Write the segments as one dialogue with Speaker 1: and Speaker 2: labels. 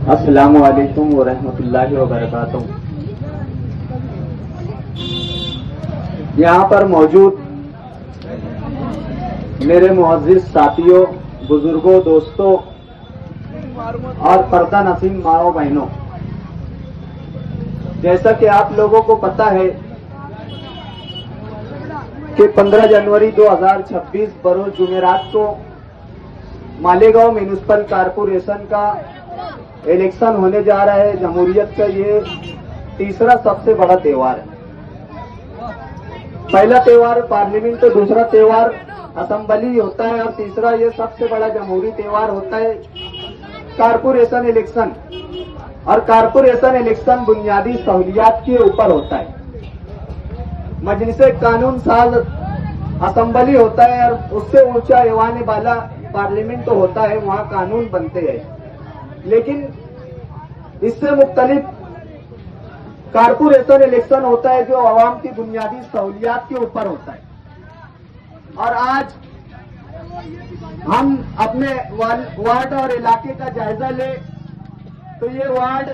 Speaker 1: अस्सलामु अलैकुम व रहमतुल्लाहि व बरकातुहू। यहाँ पर मौजूद मेरे मुअज़्ज़िज़ साथियों, बुजुर्गों, दोस्तों और पर्दा नसीम माओ बहनों, जैसा कि आप लोगों को पता है कि 15 जनवरी 2026 बरोज जुमेरात को मालेगांव म्यूनिसिपल कारपोरेशन का इलेक्शन होने जा रहा है। जमहूरियत का ये तीसरा सबसे बड़ा त्योहार है। पहला त्योहार पार्लियामेंट, तो दूसरा त्योहार असेंबली होता है और तीसरा ये सबसे बड़ा जमहूरी त्योहार होता है कारपोरेशन इलेक्शन। और कारपोरेशन इलेक्शन बुनियादी सहूलियात के ऊपर होता है। मजलिसे कानून साज असेंबली होता है और उससे ऊंचा ऐवान बाला पार्लियामेंट तो होता है, वहां कानून बनते हैं। लेकिन इससे मुख्तलिफ कारपोरेशन इलेक्शन होता है जो आवाम की बुनियादी सहूलियात के ऊपर होता है। और आज हम अपने वार्ड और इलाके का जायजा ले तो ये वार्ड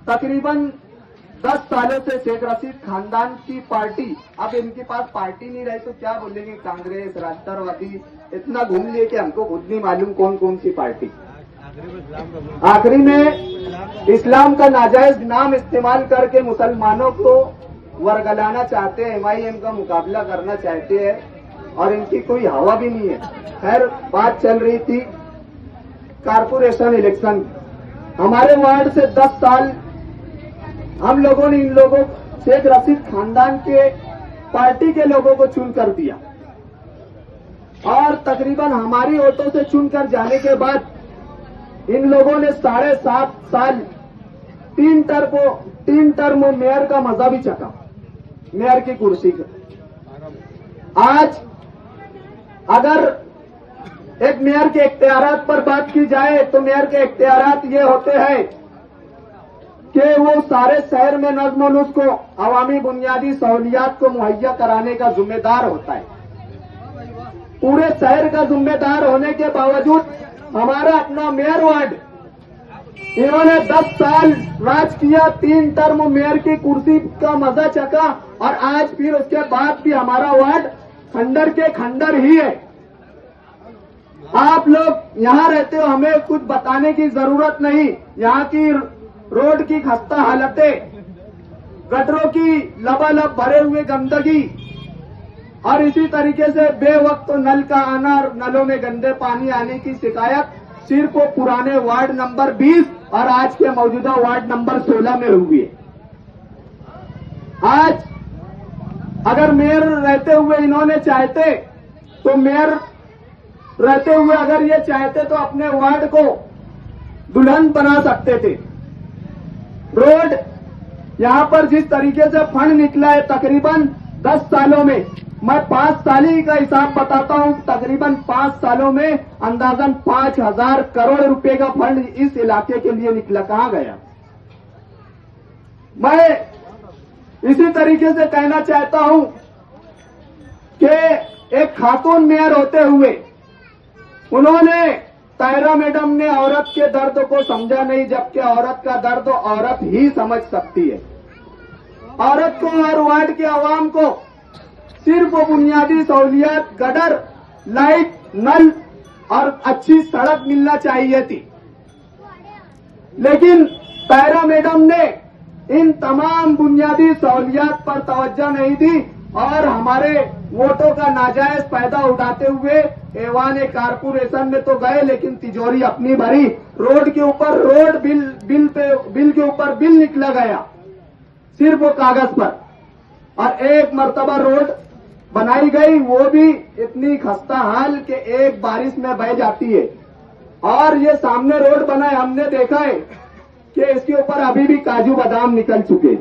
Speaker 1: तकरीबन 10 सालों से शेख रशीद खानदान की पार्टी, अब इनके पास पार्टी नहीं रही तो क्या बोलेंगे, कांग्रेस, राष्ट्रवादी, इतना घूम लिए कि हमको खुद नहीं मालूम कौन कौन सी पार्टी। आखिरी में इस्लाम का नाजायज नाम इस्तेमाल करके मुसलमानों को वरगलाना चाहते हैं, MIM का मुकाबला करना चाहते हैं और इनकी कोई हवा भी नहीं है। खैर, बात चल रही थी कारपोरेशन इलेक्शन। हमारे वार्ड से 10 साल हम लोगों ने इन लोगों शेख रशीद खानदान के पार्टी के लोगों को चुनकर दिया और तकरीबन हमारी वोटों से चुनकर जाने के बाद इन लोगों ने 7.5 साल 3 टर्म मेयर का मजा भी चखा, मेयर की कुर्सी का। आज अगर एक मेयर के इख्तियारात पर बात की जाए तो मेयर के इख्तियारात ये होते हैं कि वो सारे शहर में नज़्म और नुस्ख को, अवामी बुनियादी सहूलियात को मुहैया कराने का जिम्मेदार होता है। पूरे शहर का जिम्मेदार होने के बावजूद हमारा अपना मेयर वार्ड, इन्होंने 10 साल राज किया, 3 टर्म मेयर की कुर्सी का मजा चखा और आज फिर उसके बाद भी हमारा वार्ड खंडर के खंडर ही है। आप लोग यहाँ रहते हो, हमें कुछ बताने की जरूरत नहीं। यहाँ की रोड की खस्ता हालतें, गटरों की लबालब भरे हुए गंदगी और इसी तरीके से बेवक्त नल का आना और नलों में गंदे पानी आने की शिकायत सिर्फ वो पुराने वार्ड नंबर 20 और आज के मौजूदा वार्ड नंबर 16 में हुई है। आज अगर मेयर रहते हुए इन्होंने चाहते तो मेयर रहते हुए अगर ये चाहते तो अपने वार्ड को दुल्हन बना सकते थे। रोड यहां पर जिस तरीके से फंड निकला है तकरीबन 10 सालों में, मैं 5 साल ही का हिसाब बताता हूं, तकरीबन 5 सालों में अंदाजन 5,000 करोड़ रुपए का फंड इस इलाके के लिए निकला। कहां गया? मैं इसी तरीके से कहना चाहता हूं कि एक खातून मेयर होते हुए उन्होंने, तायरा मैडम ने औरत के दर्द को समझा नहीं, जबकि औरत का दर्द औरत ही समझ सकती है। औरत को और वार्ड के आवाम को सिर्फ बुनियादी सहूलियत, गटर, लाइट, नल और अच्छी सड़क मिलना चाहिए थी, लेकिन तायरा मैडम ने इन तमाम बुनियादी सहूलियत पर तवज्जो नहीं दी और हमारे वोटों का नाजायज फायदा उठाते हुए ऐवान कारपोरेशन में तो गए लेकिन तिजोरी अपनी भरी। रोड के ऊपर रोड बिल के ऊपर बिल निकला गया सिर्फ वो कागज पर, और एक मर्तबा रोड बनाई गई वो भी इतनी खस्ता हाल कि एक बारिश में बह जाती है। और ये सामने रोड बना है, हमने देखा है कि इसके ऊपर अभी भी काजू बादाम निकल चुके,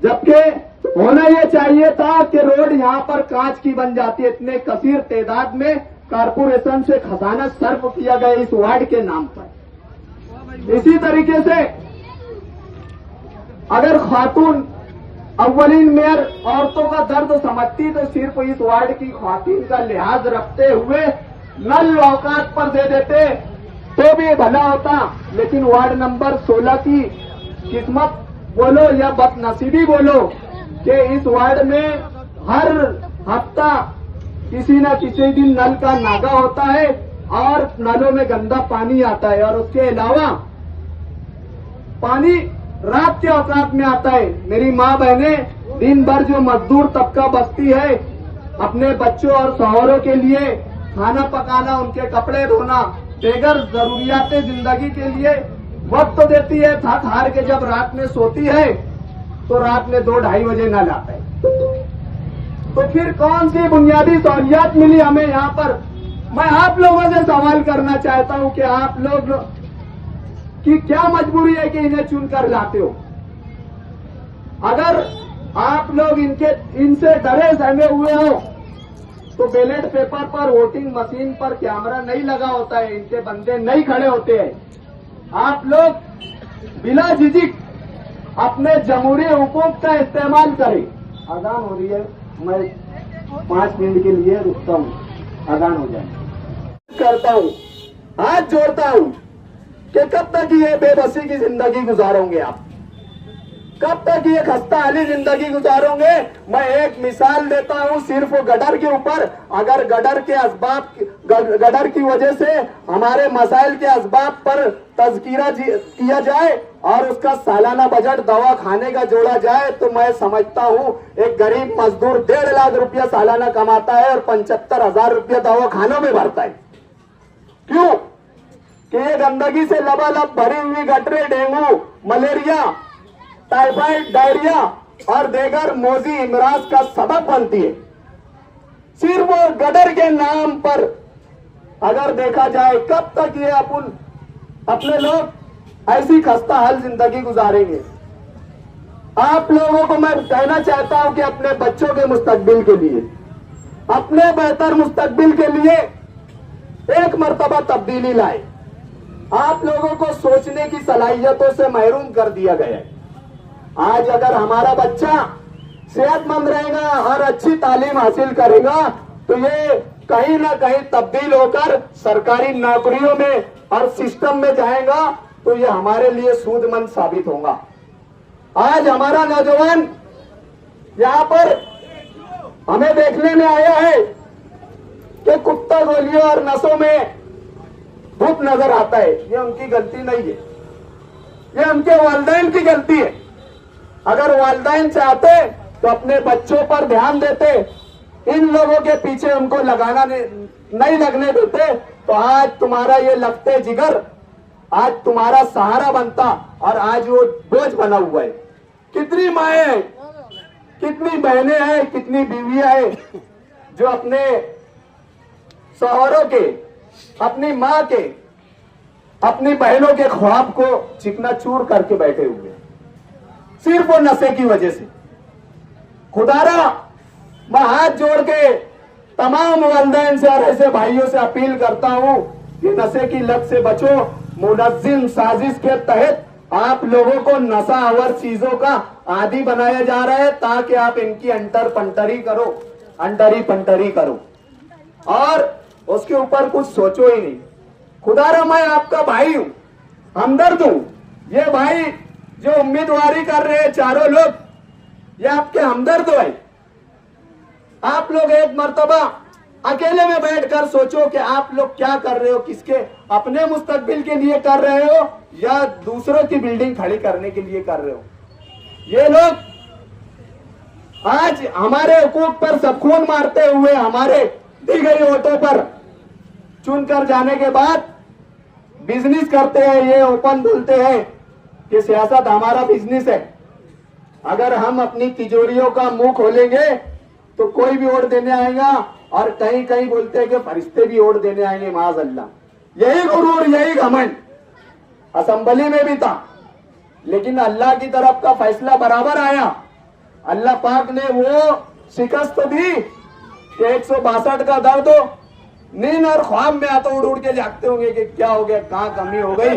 Speaker 1: जबकि होना यह चाहिए था कि रोड यहां पर कांच की बन जाती है। इतने कसीर तादाद में कारपोरेशन से खजाना सर्फ किया गया इस वार्ड के नाम पर। इसी तरीके से अगर खातून अव्वलीन मेयर औरतों का दर्द समझती तो सिर्फ इस वार्ड की खातून का लिहाज रखते हुए नल औकात पर दे देते तो भी भला होता। लेकिन वार्ड नंबर 16 की किस्मत बोलो या बदनसीबी बोलो कि इस वार्ड में हर हफ्ता किसी न किसी दिन नल का नागा होता है और नलों में गंदा पानी आता है, और उसके अलावा पानी रात के औकात में आता है। मेरी माँ बहनें दिन भर जो मजदूर तबका बसती है, अपने बच्चों और शौहरों के लिए खाना पकाना, उनके कपड़े धोना, बेगर जरूरियात जिंदगी के लिए वक्त तो देती है, थक हार के जब रात में सोती है तो रात में 2-2:30 बजे नल आता है। तो फिर कौन सी बुनियादी सहूलियत मिली हमें यहाँ पर? मैं आप लोगों से सवाल करना चाहता हूँ कि आप लोग की क्या मजबूरी है कि इन्हें चुनकर लाते हो? अगर आप लोग इनसे डरे सहमे हुए हो तो बैलेट पेपर पर, वोटिंग मशीन पर कैमरा नहीं लगा होता है, इनके बंदे नहीं खड़े होते हैं। आप लोग बिना झिझक अपने जमहूरी हुकूक का इस्तेमाल करें। अजान हो रही है, मैं 5 मिनट के लिए रुकता हूँ, अजान हो जाए। करता हूँ, हाथ जोड़ता हूँ कि कब तक ये बेबसी की जिंदगी गुजारोगे आप? कब तक ये खस्ता हाली जिंदगी गुजारोगे? मैं एक मिसाल देता हूँ सिर्फ गडर के ऊपर। अगर गडर की वजह से हमारे मसाइल के असबाब पर तज़किरा किया जाए और उसका सालाना बजट दवा खाने का जोड़ा जाए तो मैं समझता हूँ एक गरीब मजदूर 1.5 लाख रुपया सालाना कमाता है और 75,000 रुपया दवा खानों में भरता है। क्यों? कि ये गंदगी से लबालब भरी हुई गटरें डेंगू, मलेरिया, टाइफाइड, डायरिया और देगर मोजी इमराज का सबब बनती है। सिर्फ वो गडर के नाम पर अगर देखा जाए, कब तक ये अपने लोग ऐसी खस्ता हाल जिंदगी गुजारेंगे? आप लोगों को मैं कहना चाहता हूं कि अपने बच्चों के मुस्तकबिल के लिए, अपने बेहतर मुस्तकबिल के लिए एक मर्तबा तब्दीली लाए। आप लोगों को सोचने की सलाहियतों से महरूम कर दिया गया है। आज अगर हमारा बच्चा सेहतमंद रहेगा और अच्छी तालीम हासिल करेगा तो ये कहीं ना कहीं तब्दील होकर सरकारी नौकरियों में और सिस्टम में जाएगा, तो ये हमारे लिए सूदमंद साबित होगा। आज हमारा नौजवान यहाँ पर हमें देखने में आया है कि कुत्ता गोलियों और नसों में धूप नजर आता है। ये उनकी गलती नहीं है, ये उनके वालिदैन की गलती है। अगर वालिदैन चाहते तो अपने बच्चों पर ध्यान देते, इन लोगों के पीछे उनको लगाना नहीं लगने देते, तो आज तुम्हारा ये लगते जिगर आज तुम्हारा सहारा बनता और आज वो बोझ बना हुआ है। कितनी माएं हैं, कितनी बहनें हैं, कितनी बीवियां हैं जो अपने शौहरों के, अपनी मां के, अपनी बहनों के ख्वाब को चिकनाचूर करके बैठे हुए, सिर्फ वो नशे की वजह से। खुदारा मैं हाथ जोड़ के तमाम वालिदैन से और ऐसे भाइयों से अपील करता हूं कि नशे की लत से बचो। मुनज़्ज़िम साजिश के तहत आप लोगों को नशा आवर चीजों का आदी बनाया जा रहा है ताकि आप इनकी अंटर पंटरी करो, अंटरी पंटरी करो और उसके ऊपर कुछ सोचो ही नहीं। खुदारा मैं आपका भाई हूं, हमदर्द हूं। ये भाई जो उम्मीदवारी कर रहे हैं चारों लोग, ये आपके हमदर्द है। आप लोग एक मर्तबा अकेले में बैठकर सोचो कि आप लोग क्या कर रहे हो, किसके अपने मुस्तकबिल के लिए कर रहे हो या दूसरों की बिल्डिंग खड़ी करने के लिए कर रहे हो। ये लोग आज हमारे हुकूक पर सब खून मारते हुए हमारे दी गई वोटों पर चुनकर जाने के बाद बिजनेस करते हैं। ये ओपन बोलते हैं कि सियासत हमारा बिजनेस है। अगर हम अपनी तिजोरियों का मुंह खोलेंगे तो कोई भी वोट देने आएगा और कहीं कहीं बोलते हैं कि फरिश्ते भी वोट देने आएंगे, माज़अल्लाह। यही गुरूर, यही घमंड असेंबली में भी था, लेकिन अल्लाह की तरफ का फैसला बराबर आया। अल्लाह पाक ने वो शिकस्त दी कि 162 का दर्द हो, नींद और ख्वाब में आता उड़ उड़ के जागते होंगे कि क्या हो गया, कहाँ कमी हो गई,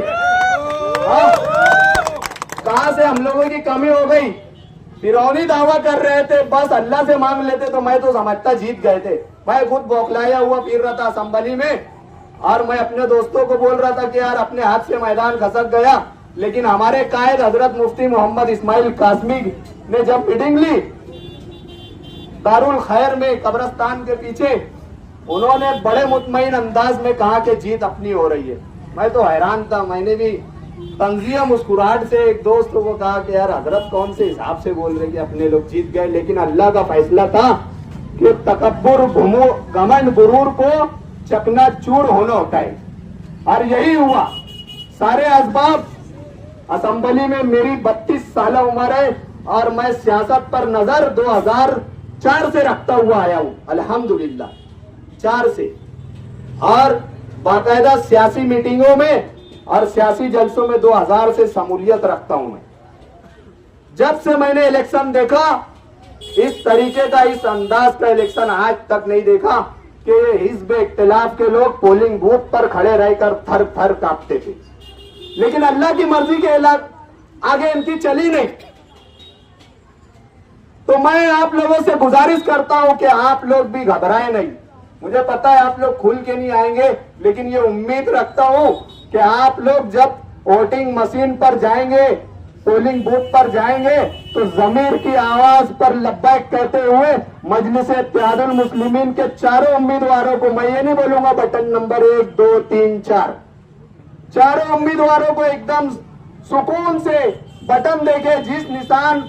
Speaker 1: कहां से हम लोगों की कमी हो गई। फिरौनी दावा कर रहे थे, बस अल्लाह से मांग लेते तो मैं तो समझता जीत गए थे। मैं खुद बौखलाया हुआ फिर रहा था असेंबली में और मैं अपने दोस्तों को बोल रहा था कि यार अपने हाथ से मैदान खसक गया, लेकिन हमारे कायद हजरत मुफ्ती मोहम्मद इस्माइल कासमी ने जब मीटिंग ली दारुल खैर में कब्रिस्तान के पीछे, उन्होंने बड़े मुतमईन अंदाज में कहा कि जीत अपनी हो रही है। मैं तो हैरान था। मैंने भी तंजिया मुस्कुराहट से एक दोस्त को कहा कि यार हजरत कौन से हिसाब से बोल रहे कि अपने लोग जीत गए, लेकिन अल्लाह का फैसला था कि तकब्बुर घमंड गुरूर को चकनाचूर होना होता है, और यही हुआ। सारे असबाब असेंबली में मेरी 32 साल उम्र है और मैं सियासत पर नजर 2004 से रखता हुआ आया हूं, अल्हम्दुलिल्लाह 4 से, और बाकायदा सियासी मीटिंगों में और सियासी जलसों में 2000 से शमूलियत रखता हूं मैं। जब से मैंने इलेक्शन देखा, इस तरीके का, इस अंदाज का इलेक्शन आज तक नहीं देखा कि हिज़्ब इख्तिलाफ के लोग पोलिंग बूथ पर खड़े रहकर थर थर कांपते थे, लेकिन अल्लाह की मर्जी के आगे इनकी चली नहीं। तो मैं आप लोगों से गुजारिश करता हूं कि आप लोग भी घबराए नहीं। मुझे पता है आप लोग खुल के नहीं आएंगे, लेकिन ये उम्मीद रखता हूं कि आप लोग जब वोटिंग मशीन पर जाएंगे, पोलिंग बूथ पर जाएंगे, तो जमीर की आवाज पर लब्बैक कहते हुए मजलिस इत्तेहादुल मुस्लिमीन के चारों उम्मीदवारों को, मैं ये नहीं बोलूंगा बटन नंबर 1 2 3 4, चारों उम्मीदवारों को एकदम सुकून से बटन देके जिस निशान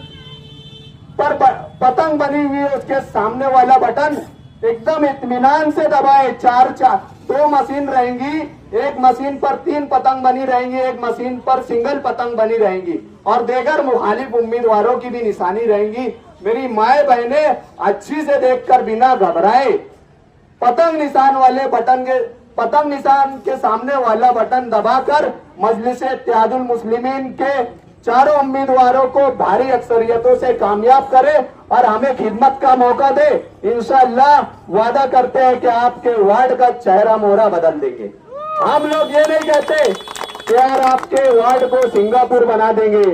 Speaker 1: पर पतंग बनी हुई है उसके सामने वाला बटन एकदम इत्मीनान से दबाए। 2 मशीन रहेंगी, एक मशीन पर 3 पतंग बनी रहेंगी, एक मशीन पर सिंगल पतंग बनी रहेंगी, और देगर मुखालिफ उम्मीदवारों की भी निशानी रहेंगी। मेरी माए बहने अच्छी से देखकर बिना घबराए पतंग निशान के सामने वाला बटन दबाकर मजलिस इत्तेहादुल मुस्लिमीन के चारों उम्मीदवारों को भारी अक्सरियतों से कामयाब करे और हमें खिदमत का मौका दे। इंशाअल्लाह वादा करते हैं कि आपके वार्ड का चेहरा मोहरा बदल देंगे। हम लोग ये नहीं कहते कि यार आपके वार्ड को सिंगापुर बना देंगे,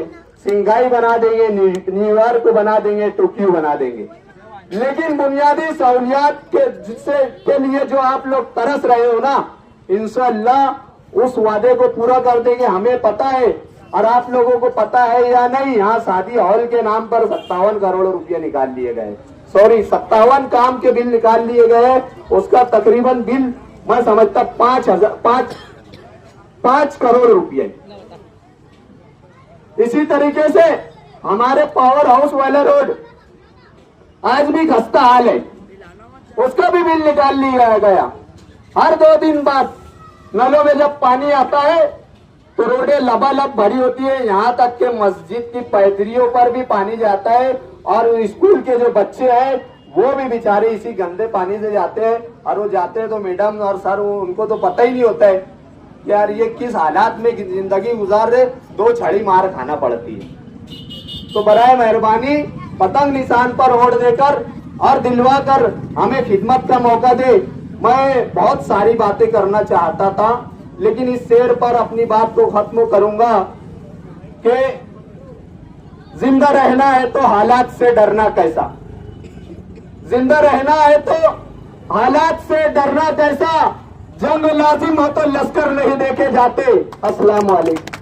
Speaker 1: सिंगाई बना देंगे, न्यूयॉर्क बना देंगे, टोक्यो बना देंगे, लेकिन बुनियादी सहूलियात के लिए जो आप लोग तरस रहे हो ना, इंशाअल्लाह उस वादे को पूरा कर देंगे। हमें पता है, और आप लोगों को पता है या नहीं, यहाँ शादी हॉल के नाम पर 57 करोड़ रुपए निकाल लिए गए, 57 काम के बिल निकाल लिए गए। उसका तकरीबन बिल मैं समझता 5 करोड़ रुपए। इसी तरीके से हमारे पावर हाउस वाला रोड आज भी खस्ता हाल है, उसका भी बिल निकाल लिया गया। हर 2 दिन बाद नलों में जब पानी आता है तो रोडें लबालब भरी होती है, यहाँ तक के मस्जिद की पैदरियों पर भी पानी जाता है, और स्कूल के जो बच्चे हैं वो भी बेचारे इसी गंदे पानी से जाते हैं। और वो जाते हैं तो मैडम और सर उनको तो पता ही नहीं होता है कि यार ये किस हालात में जिंदगी गुजार रहे, 2 छड़ी मार खाना पड़ती है। तो बराए मेहरबानी पतंग निशान पर वोट देकर और दिलवा कर हमें खिदमत का मौका दे। मैं बहुत सारी बातें करना चाहता था, लेकिन इस शेर पर अपनी बात को खत्म करूंगा कि जिंदा रहना है तो हालात से डरना कैसा, जिंदा रहना है तो हालात से डरना कैसा, जंग लाजिम हो तो लश्कर नहीं देखे जाते। अस्सलाम वालेकुम।